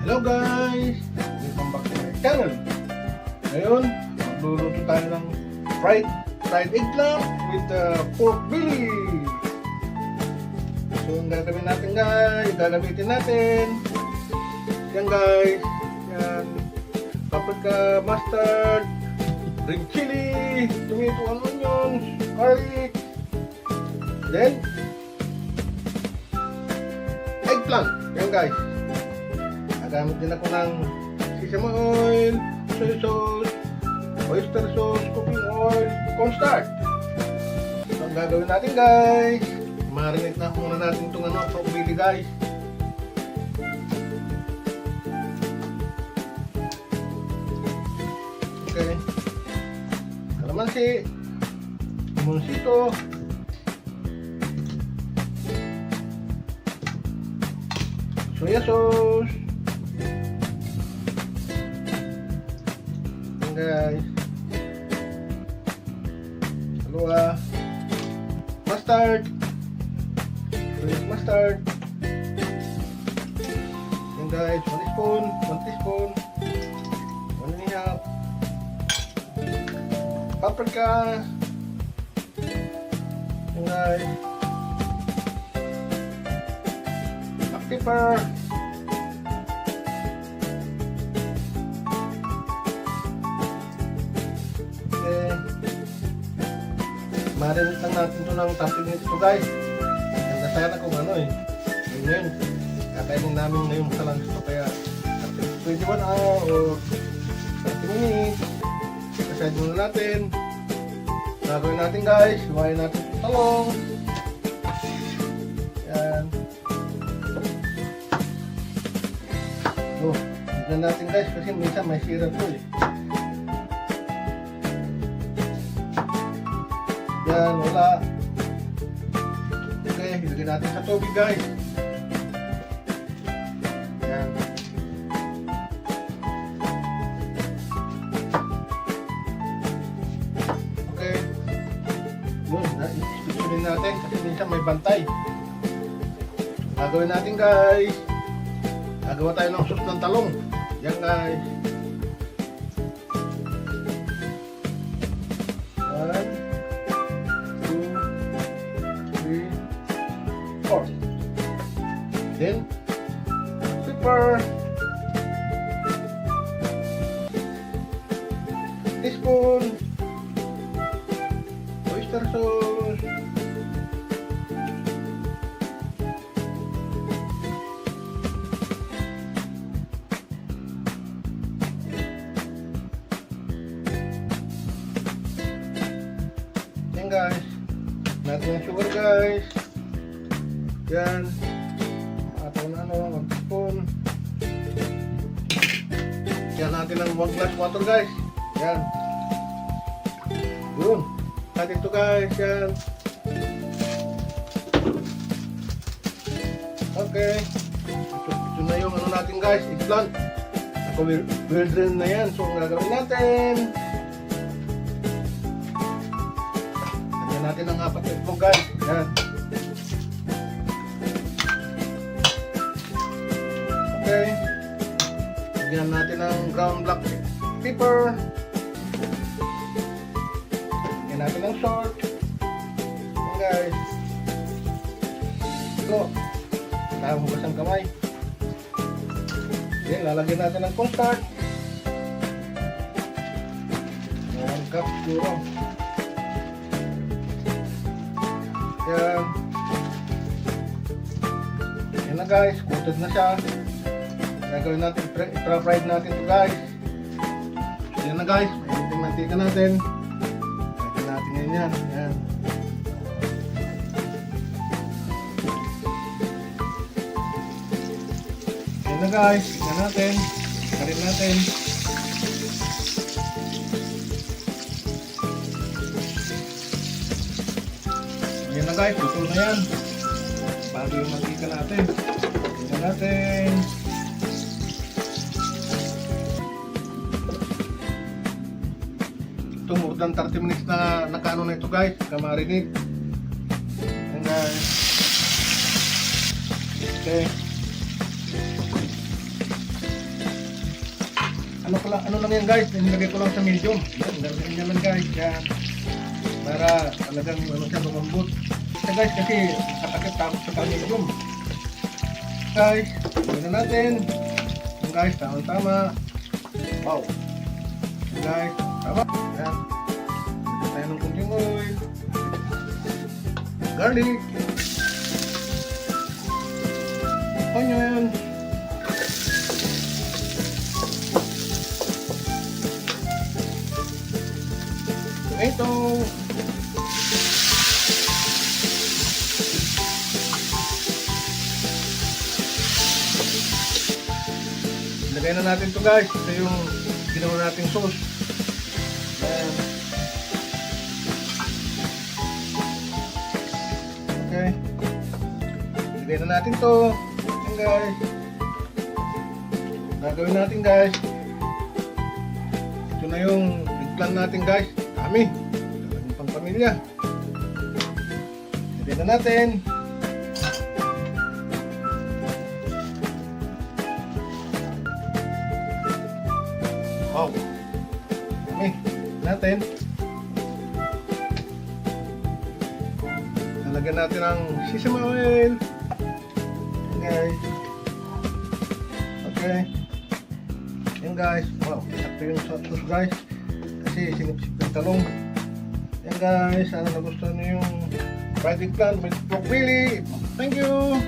Hello guys! Welcome back to my channel. Ngayon, magluluto tayo ng fried eggplant with pork belly. So, ang gagawin natin guys, gagamitin natin yan guys, yan, paprika, mustard, green chili, tomato and onions, garlic, then eggplant, yan guys. Nagamit din ako ng sesame oil, soy sauce, oyster sauce, cooking oil, cornstarch. So, ang gagawin natin guys, marinate na muna natin itong pork belly guys. Okay. Kalamansi, limoncito, soya sauce, guys, dalawa, mustard, green mustard, yan guys, 1 teaspoon, 1 and a half, paprika, yan guys, black pepper, marinate lang natin ito ng 30 minutes ito guys. Nasayang ako ngayon kakainin namin ngayon sa lunch ito, kaya 21 hour or 30 minutes nasayang muna natin. Gagawin natin guys, hiwain natin itong talong, yan. So, tignan natin guys kasi minsan may sira ito Yan, wala. Okay, ilagay natin sa tubig guys. Yan. Okay. Yun, ispitsulin natin kasi minsan may bantay. Gagawin natin guys, gagawa tayo ng sauce ng talong. Yan guys. Then, pepper, teaspoon, oyster sauce, yan guys, natin yung sugar guys, yan. Mag-spoon. Yan natin ng 1 glass water guys. Yan. Yun. Natin ito guys. Yan. Okay. Ito na yung natin guys. Eggplant. Well drained na yan. So ang gagawin natin, lagyan natin ng 4 na itlog guys. Yan. Okay. Lagyan natin ng ground black pepper. Lagyan natin ng salt. Ayan guys. Ito. Kailangan hugas ang kamay. Ayan, lalagyan natin ng cornstarch. 1 cup siguro. Ayan. Ayan na guys. Coated na siya. Gagawin natin, i-fried natin ito guys. Yan na guys, may mantika natin. Lagyan natin ngayon yan. Yan. Yan na guys, tignan natin. Karin natin. Yan na guys, luto na yan. Bago yung mantika natin. Tignan natin. Ito more than 30 minutes na nakaano na ito guys, kamarinate. Ayan guys. Okay. ano lang yan guys, nilagay ko lang sa medium. Yan, ganyan lang guys. Yan. Para talagang ano siya lumambot. Kasi guys, kasi nakatakip tapos sa medium. Guys, gawin na natin. Yan guys, tama-tama. Wow. Yan guys, tama. Yan. Lagyan tayo ng kunting oil. Garlic. Onion. Tomato. Ilagay na natin to guys. Ito yung ginawa nating sauce. Ayan. Okay. Ilagay na natin to. Ayan guys. Gagawin natin guys. Ito na yung plan natin guys. Dami. Talagang pang pamilya. Ilagay na natin. Wow. Dami. Natin. Lalagyan natin ng sesame oil. Guys. Okay. Yan guys. Wow. Sakto yung sauce guys. Kasi sinipsip ng talong. Yan guys. Sana nagustuhan nyo yung fried eggplant with pork belly. Thank you.